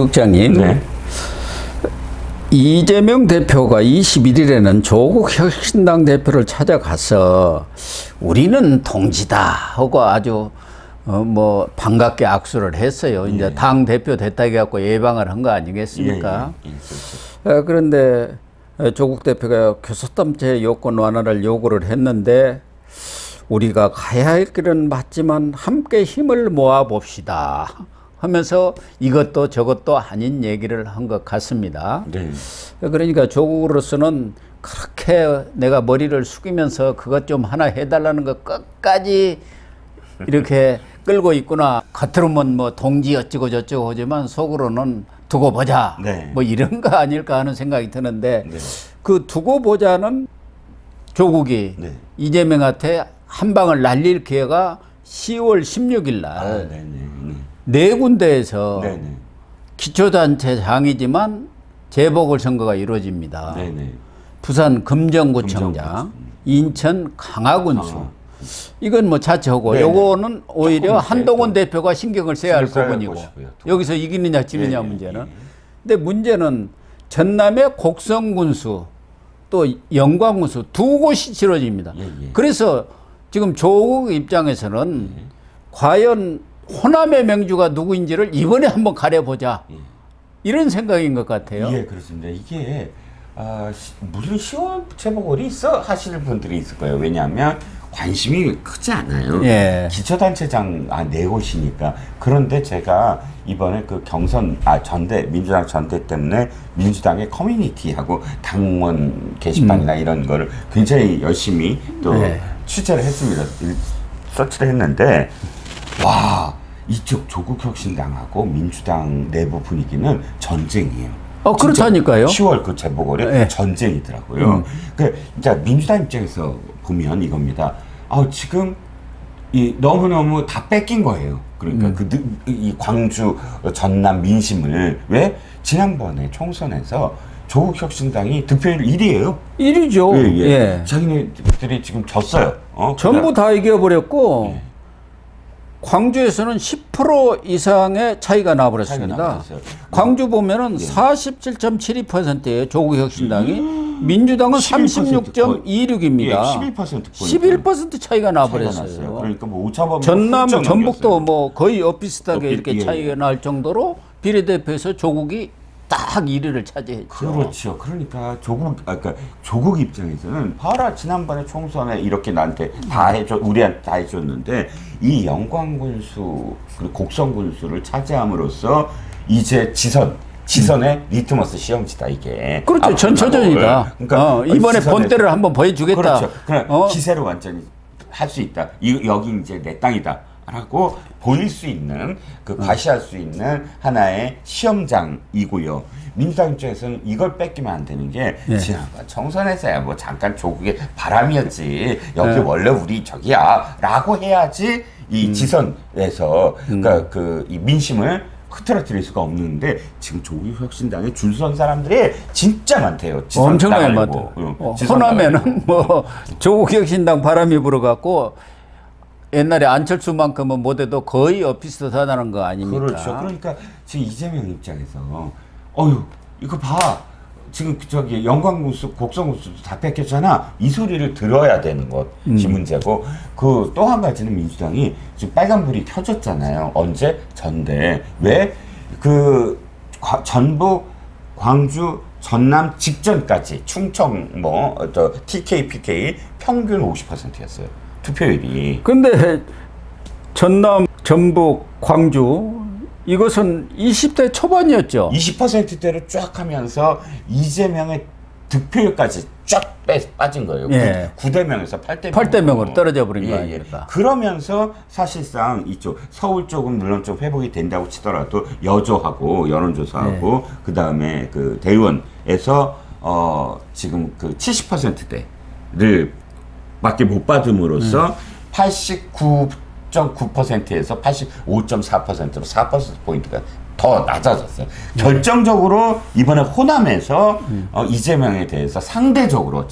국장님, 네. 이재명 대표가 21일에는 조국 혁신당 대표를 찾아가서 우리는 동지다 하고 아주 뭐 반갑게 악수를 했어요. 이제 당 대표 됐다 해갖고 예방을 한 거 아니겠습니까? 그렇죠. 그런데 조국 대표가 교섭단체 요건 완화를 요구를 했는데 우리가 가야 할 길은 맞지만 함께 힘을 모아 봅시다 하면서 이것도 저것도 아닌 얘기를 한 것 같습니다. 네. 그러니까 조국으로서는 그렇게 내가 머리를 숙이면서 그것 좀 하나 해달라는 거 끝까지 이렇게 끌고 있구나. 겉으로는 뭐 동지 어쩌고 저쩌고 하지만 속으로는 두고 보자. 네. 뭐 이런 거 아닐까 하는 생각이 드는데 네. 그 두고 보자는 조국이 네. 이재명한테 한 방을 날릴 기회가 10월 16일 날 네 군데에서 기초단체장이지만 재보궐선거가 이루어집니다. 네네. 부산 금정구청장, 인천 강화군수. 이건 뭐 자체하고 네네. 요거는 오히려 한동훈 또 대표가 신경을 써야 할 부분이고 여기서 이기느냐 지느냐 문제는. 근데 문제는 전남의 곡성군수 또 영광군수 두 곳이 치러집니다. 그래서 지금 조국 입장에서는 과연 호남의 명주가 누구인지를 이번에 한번 가려보자. 이런 생각인 것 같아요. 예, 그렇습니다. 이게 무슨 10월 재보궐이 있어 하시는 분들이 있을 거예요. 왜냐하면 관심이 크지 않아요. 예. 기초단체장 네 곳이니까. 그런데 제가 이번에 그 경선 전대 민주당 전대 때문에 민주당의 커뮤니티하고 당원 게시판이나 이런 거를 굉장히 열심히 또 취재를 했습니다. 서치를 했는데 와, 이쪽 조국혁신당하고 민주당 내부 분위기는 전쟁이에요. 그렇다니까요. 10월 그 재보궐이 전쟁이더라고요. 그러니까 민주당 입장에서 보면 이겁니다. 지금 너무너무 다 뺏긴 거예요. 그러니까 이 광주 전남 민심을 왜 지난번에 총선에서 조국혁신당이 득표율 1위예요. 1위죠. 예. 자기네들이 지금 졌어요. 전부 다 이겨버렸고 광주에서는 10% 이상의 차이가 나버렸습니다. 광주 보면은 47.72%예요. 조국혁신당이. 민주당은 36.26입니다. 11% 차이가 나버렸어요. 그러니까 뭐 오차범위 전남, 전북도 뭐 거의 엇비슷하게 이렇게 차이가 날 정도로 비례대표에서 조국이 딱 1위를 차지했죠. 그렇죠. 그러니까 조국 입장에서는 봐라, 지난번에 총선에 이렇게 나한테 다 해줘, 우리한테 다 해줬는데 이 영광군수 그리고 곡성군수를 차지함으로써 이제 지선의 리트머스 시험지다 이게. 그렇죠. 전초전이다. 그러니까 이번에 본때를 한번 보여주겠다. 그렇죠. 그럼 기세로 완전히 할 수 있다. 여기 이제 내 땅이다. 라고 보일 수 있는 과시할 수 있는 하나의 시험장이고요. 민주당 입장에서는 이걸 뺏기면 안 되는 게 지난번 총선에서야 뭐 잠깐 조국의 바람이었지 여기 원래 우리 저기야 라고 해야지 이 지선에서 그러니까 이 민심을 흐트러뜨릴 수가 없는데 지금 조국혁신당에 줄 선 사람들이 진짜 많대요. 엄청나게 많대요. 호남에는 뭐 조국혁신당 바람이 불어갖고 옛날에 안철수만큼은 못해도 거의 비슷하다는 거 아닙니까? 그렇죠. 그러니까 지금 이재명 입장에서 이거 봐. 지금 저기 영광군수, 곡성군수도 다 뺏겼잖아. 이 소리를 들어야 되는 것이 문제고 그 또 한 가지는 민주당이 지금 빨간불이 켜졌잖아요. 언제? 전대. 왜? 전북, 광주, 전남 직전까지 충청 TK, PK 평균 50%였어요. 투표율이. 근데 전남, 전북, 광주 이것은 20대 초반이었죠. 20%대로 쫙 하면서 이재명의 득표율까지 쫙 빠진 거예요. 9대 명에서 8대 명으로 떨어져 버린 거 아닙니까? 그러면서 사실상 이쪽 서울 쪽은 물론 좀 회복이 된다고 치더라도 여조하고 여론조사하고 그 다음에 그 대의원에서 지금 그 70%대를 밖에 못 받음으로써 89.9%에서 85.4%로 4%포인트가 더 낮아졌어요. 결정적으로 이번에 호남에서 이재명에 대해서 상대적으로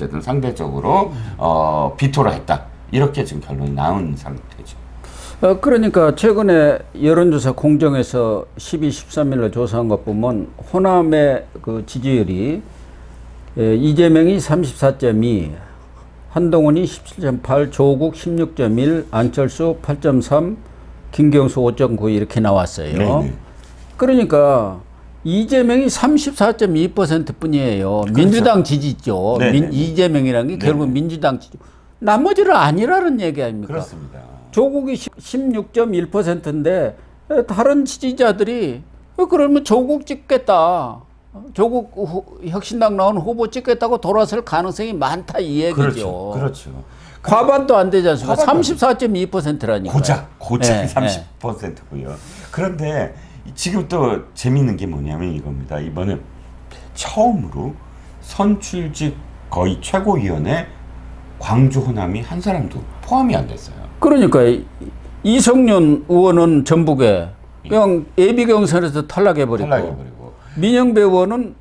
비토를 했다. 이렇게 지금 결론이 나온 상태죠. 그러니까 최근에 여론조사 공정에서 12, 13일로 조사한 것 보면 호남의 그 지지율이 이재명이 34.2, 한동훈이 17.8, 조국 16.1, 안철수 8.3, 김경수 5.9 이렇게 나왔어요. 네네. 그러니까 이재명이 34.2% 뿐이에요. 그렇죠. 민주당 지지죠. 이재명이라는 게 결국 민주당 지지. 나머지는 아니라는 얘기 아닙니까? 그렇습니다. 조국이 16.1%인데 다른 지지자들이 그러면 조국 찍겠다. 조국 혁신당 나온 후보 찍겠다고 돌아설 가능성이 많다 이 얘기죠. 그렇죠. 그렇죠. 과반도 안 되지 않습니까? 34.2%라니까. 고작 30%고요. 그런데 지금 또 재미있는 게 뭐냐면 이겁니다. 이번에 처음으로 선출직 거의 최고위원회 광주 호남이 한 사람도 포함이 안 됐어요. 그러니까 이성윤 의원은 전북에 그냥 예비 경선에서 탈락해버리고 민영배 의원은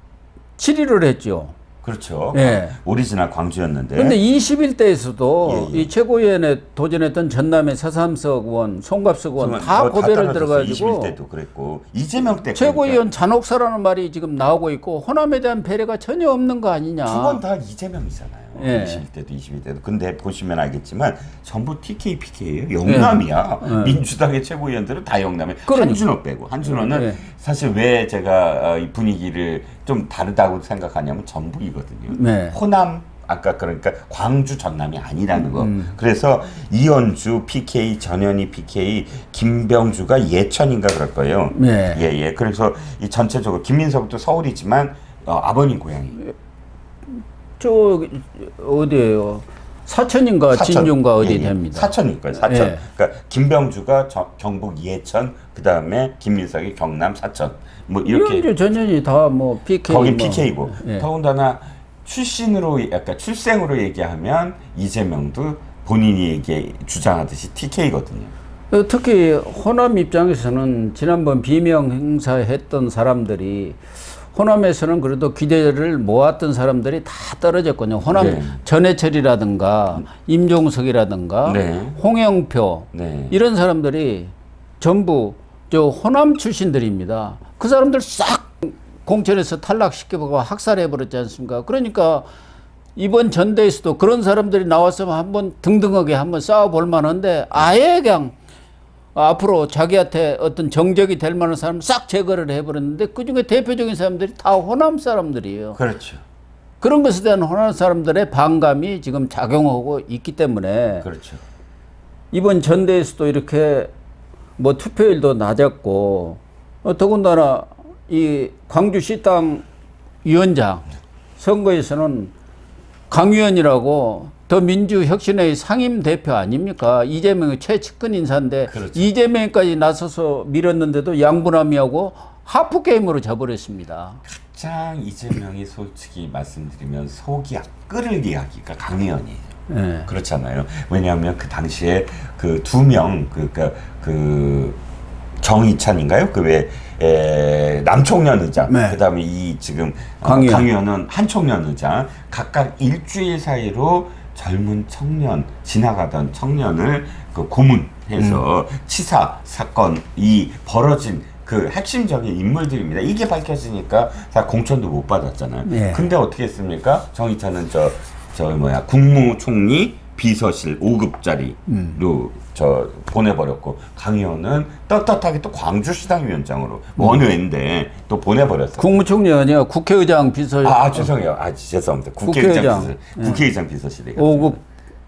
7위를 했죠. 그렇죠. 예. 오리지널 광주였는데. 그런데 21대에서도 이 최고위원회 도전했던 전남의 서삼석 의원, 송갑석 의원 다 고배를 들어가지고 21대도 그랬고 이재명 때 최고위원 잔혹사라는 말이 지금 나오고 있고 호남에 대한 배려가 전혀 없는 거 아니냐. 두 번 다 이재명이잖아요. 예. 21대도 22대도. 근데 보시면 알겠지만 전부 TK, PK예요. 영남이야. 민주당의 최고위원들은 다 영남에. 그러니까. 한준호 빼고. 한준호는 사실 왜 제가 이 분위기를 좀 다르다고 생각하냐면 전북이거든요. 호남 아까 그러니까 광주 전남이 아니라는 거. 그래서 이현주 PK, 전현희 PK, 김병주가 예천인가 그럴 거예요. 예. 그래서 이 전체적으로 김민석도 서울이지만 아버님 고향이 저 어디예요? 사천인가 진주인가 어디 됩니다. 사천일 거예요. 사천. 그러니까 김병주가 경북 예천, 그 다음에 김민석이 경남 사천. 뭐 이렇게. 이현주 전현희 다 뭐 PK. 거긴 PK고. 더군다나 출신으로 약간 출생으로 얘기하면 이재명도 본인이 주장하듯이 TK거든요. 특히 호남 입장에서는 지난번 비명 행사했던 사람들이 호남에서는 그래도 기대를 모았던 사람들이 다 떨어졌거든요. 호남 전해철이라든가 임종석이라든가 홍영표 이런 사람들이 전부 저 호남 출신들입니다. 그 사람들 싹 공천에서 탈락시켜보고 학살해버렸지 않습니까? 그러니까 이번 전대에서도 그런 사람들이 나왔으면 한번 등등하게 한번 싸워볼 만한데 아예 그냥 앞으로 자기한테 어떤 정적이 될 만한 사람 싹 제거를 해버렸는데 그중에 대표적인 사람들이 다 호남 사람들이에요. 그렇죠. 그런 것에 대한 호남 사람들의 반감이 지금 작용하고 있기 때문에 그렇죠. 이번 전대에서도 이렇게 뭐 투표율도 낮았고 더군다나 이 광주시당 위원장 선거에서는 강 의원이라고 더민주혁신의 상임대표 아닙니까? 이재명의 최측근 인사인데 이재명까지 나서서 밀었는데도 양분함이하고 하프게임으로 져버렸습니다. 가장 이재명이 솔직히 말씀드리면 속이 끓을 이야기가 강 의원이에요. 그렇잖아요. 왜냐하면 그 당시에 그 두 명 그 정의찬인가요? 그 왜 남총련 의장, 그 다음에 이 지금 강 의원은 한총련 의장, 각각 일주일 사이로 젊은 청년, 지나가던 청년을 그 고문해서 치사 사건이 벌어진 그 핵심적인 인물들입니다. 이게 밝혀지니까 다 공천도 못 받았잖아요. 근데 어떻게 했습니까? 정의찬은 국무총리 비서실 5급짜리로 보내버렸고 강 의원은 떳떳하게 또 광주시당 위원장으로 원외인데 또 보내버렸어요. 국무총리 아니야 국회의장 비서실. 죄송해요. 죄송합니다. 국회의장 비서실에 5급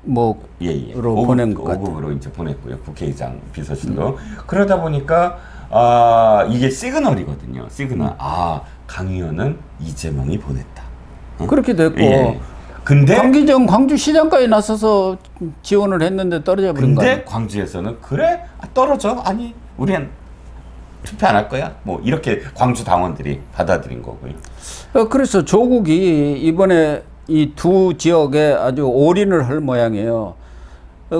뭐로 보낸 것 같아요. 5급으로 이제 보냈고요. 국회의장 비서실로. 그러다 보니까 이게 시그널이거든요. 시그널. 강 의원은 이재명이 보냈다. 그렇게 됐고. 근데 강기정 광주시장까지 나서서 지원을 했는데 떨어져 버린 거예요. 근데 광주에서는 그래? 떨어져? 아니 우리는 투표 안 할 거야? 뭐 이렇게 광주 당원들이 받아들인 거고요. 그래서 조국이 이번에 이 두 지역에 아주 올인을 할 모양이에요.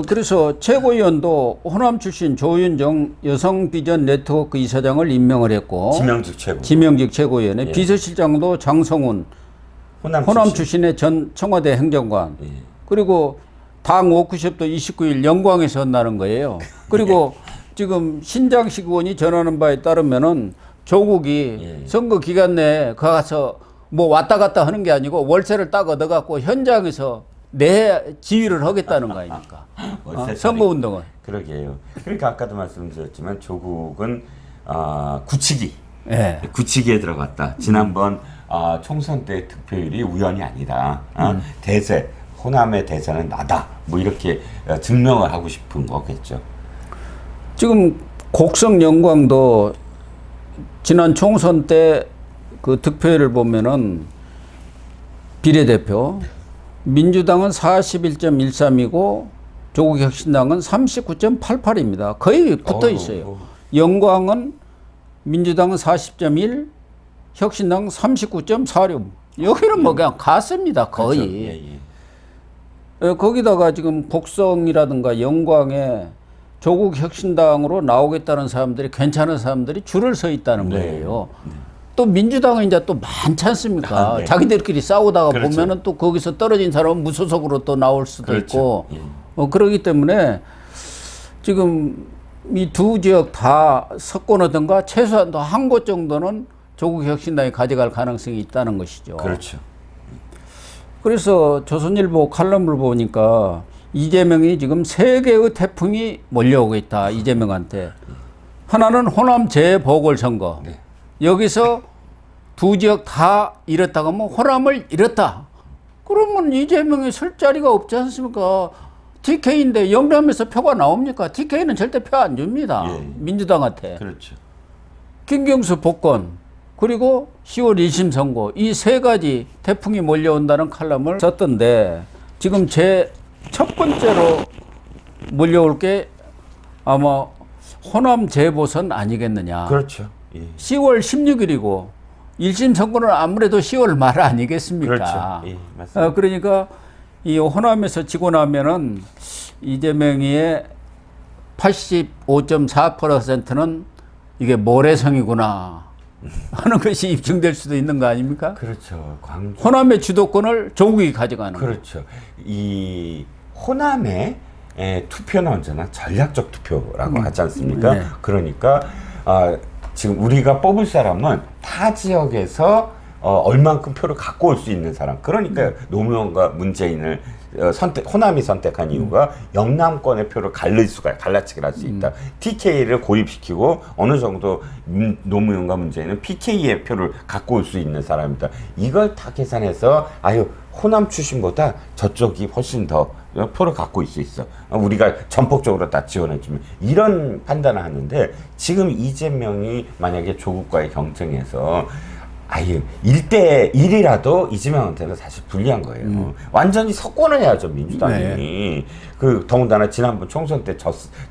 그래서 최고위원도 호남 출신 조윤정 여성비전 네트워크 이사장을 임명을 했고 지명직 최고위원회 비서실장도 장성훈 호남 출신의 전 청와대 행정관 그리고 당 워크숍도 29일 영광에서 한다는 거예요. 그리고 지금 신장식 의원이 전하는 바에 따르면은 조국이 선거 기간 내에 가서 뭐 왔다 갔다 하는 게 아니고 월세를 딱 얻어갖고 현장에서 내 지휘를 하겠다는 거 아닙니까? 선거운동은. 그러게요. 그러니까 아까도 말씀드렸지만 조국은 굳히기. 네. 굳히기에 들어갔다. 지난번 총선 때 득표율이 우연이 아니다. 대세, 호남의 대세는 나다. 뭐 이렇게 증명을 하고 싶은 거겠죠. 지금 곡성 영광도 지난 총선 때 그 득표율을 보면은 비례대표 민주당은 41.13이고 조국혁신당은 39.88입니다. 거의 붙어 있어요. 영광은 민주당은 40.1, 혁신당 39.46. 여기는 뭐 그냥 같습니다. 거의. 그렇죠. 예. 거기다가 지금 곡성이라든가 영광에 조국 혁신당으로 나오겠다는 사람들이 괜찮은 사람들이 줄을 서 있다는 거예요. 또 민주당은 이제 또 많지 않습니까? 자기들끼리 싸우다가 그렇죠. 보면은 또 거기서 떨어진 사람은 무소속으로 또 나올 수도 그렇죠. 있고 그러기 때문에 지금 이 두 지역 다 석권하든가 최소한 한 곳 정도는 조국 혁신당이 가져갈 가능성이 있다는 것이죠. 그렇죠. 그래서 조선일보 칼럼을 보니까 이재명이 지금 세 개의 태풍이 몰려오고 있다. 이재명한테. 하나는 호남 재보궐선거. 네. 여기서 두 지역 다 잃었다가 뭐 호남을 잃었다. 그러면 이재명이 설 자리가 없지 않습니까? TK인데 영남에서 표가 나옵니까? TK는 절대 표 안 줍니다. 민주당한테. 그렇죠. 김경수 복권 그리고 10월 1심 선고 이 세 가지 태풍이 몰려온다는 칼럼을 썼던데 지금 제 첫 번째로 몰려올 게 아마 호남 재보선 아니겠느냐. 그렇죠. 10월 16일이고 1심 선고는 아무래도 10월 말 아니겠습니까? 그렇죠. 맞습니다. 그러니까 이 호남에서 지고 나면은 이재명이의 85.4%는 이게 모래성이구나 하는 것이 입증될 수도 있는 거 아닙니까? 그렇죠. 광주. 호남의 주도권을 조국이 가져가는 그렇죠. 이 호남의 투표는 언제나 전략적 투표라고 하지 않습니까? 네. 그러니까 지금 우리가 뽑을 사람은 타 지역에서 얼만큼 표를 갖고 올 수 있는 사람. 그러니까 노무현과 문재인을 호남이 선택한 이유가 영남권의 표를 갈라치기를 할 수 있다. TK를 고립시키고 어느 정도 노무현과 문재인은 PK의 표를 갖고 올 수 있는 사람이다. 이걸 다 계산해서 호남 출신보다 저쪽이 훨씬 더 표를 갖고 있을 수 있어. 우리가 전폭적으로 다 지원해주면 이런 판단을 하는데 지금 이재명이 만약에 조국과의 경쟁에서 1대1이라도 이재명한테는 사실 불리한 거예요. 완전히 석권을 해야죠, 민주당이. 네. 더군다나 지난번 총선 때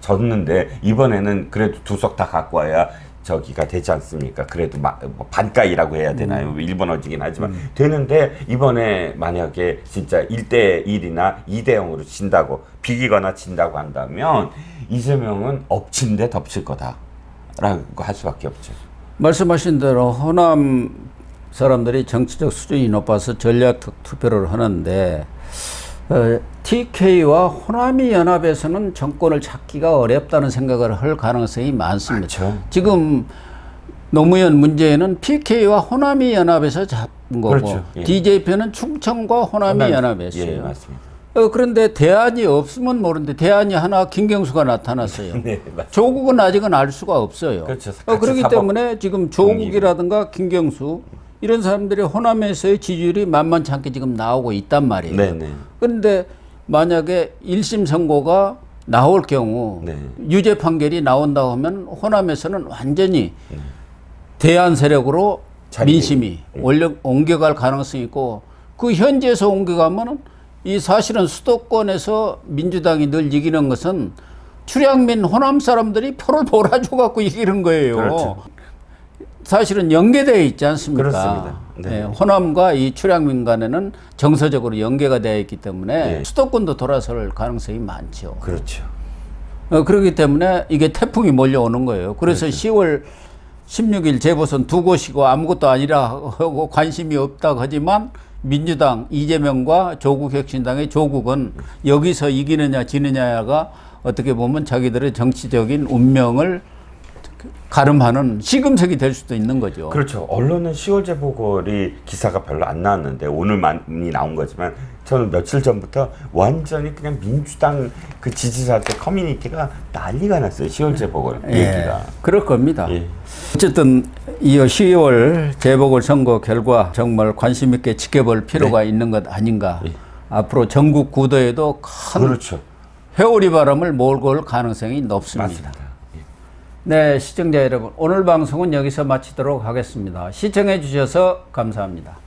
졌는데, 이번에는 그래도 두 석 다 갖고 와야 저기가 되지 않습니까? 그래도 반가이라고 해야 되나요? 일본어지긴 하지만. 되는데, 이번에 만약에 진짜 1대1이나 2대0으로 진다고, 비기거나 진다고 한다면, 이재명은 엎친 데 덮칠 거다. 라고 할 수밖에 없죠. 말씀하신 대로 호남 사람들이 정치적 수준이 높아서 전략 투표를 하는데 TK와 호남이 연합에서는 정권을 찾기가 어렵다는 생각을 할 가능성이 많습니다. 그렇죠. 지금 노무현 문재인은 PK와 호남이 연합에서 잡은 거고 그렇죠. DJ표는 충청과 호남이 연합했어요. 예, 맞습니다. 그런데 대안이 없으면 모르는데 대안이 하나 김경수가 나타났어요. 네, 맞습니다. 조국은 아직은 알 수가 없어요. 그렇죠. 그렇기 때문에 지금 조국이라든가 김경수 이런 사람들이 호남에서의 지지율이 만만치 않게 지금 나오고 있단 말이에요. 네네. 그런데 만약에 1심 선고가 나올 경우 유죄 판결이 나온다고 하면 호남에서는 완전히 대안 세력으로 민심이 옮겨갈 가능성이 있고 그 현지에서 옮겨가면은 이 사실은 수도권에서 민주당이 늘 이기는 것은 출향민 호남 사람들이 표를 몰아줘 갖고 이기는 거예요. 그렇죠. 사실은 연계되어 있지 않습니까? 그렇습니다. 네. 호남과 이 출향민 간에는 정서적으로 연계가 되어 있기 때문에 수도권도 돌아설 가능성이 많죠. 그렇죠. 그렇기 때문에 이게 태풍이 몰려오는 거예요. 그래서 10월 16일 재보선 두 곳이고 아무것도 아니라 하고 관심이 없다 하지만 민주당 이재명과 조국혁신당의 조국은 여기서 이기느냐 지느냐가 어떻게 보면 자기들의 정치적인 운명을 가름하는 시금석이 될 수도 있는 거죠. 그렇죠. 언론은 10월 재보궐이 기사가 별로 안 나왔는데 오늘 많이 나온 거지만 저는 며칠 전부터 완전히 그냥 민주당 그 지지자들 커뮤니티가 난리가 났어요. 10월 재보궐 얘기가. 그럴 겁니다. 예. 어쨌든 이 10월 재보궐선거 결과 정말 관심 있게 지켜볼 필요가 있는 것 아닌가. 앞으로 전국 구도에도 큰 그렇죠. 회오리 바람을 몰고 올 가능성이 높습니다. 맞습니다. 네, 시청자 여러분, 오늘 방송은 여기서 마치도록 하겠습니다. 시청해 주셔서 감사합니다.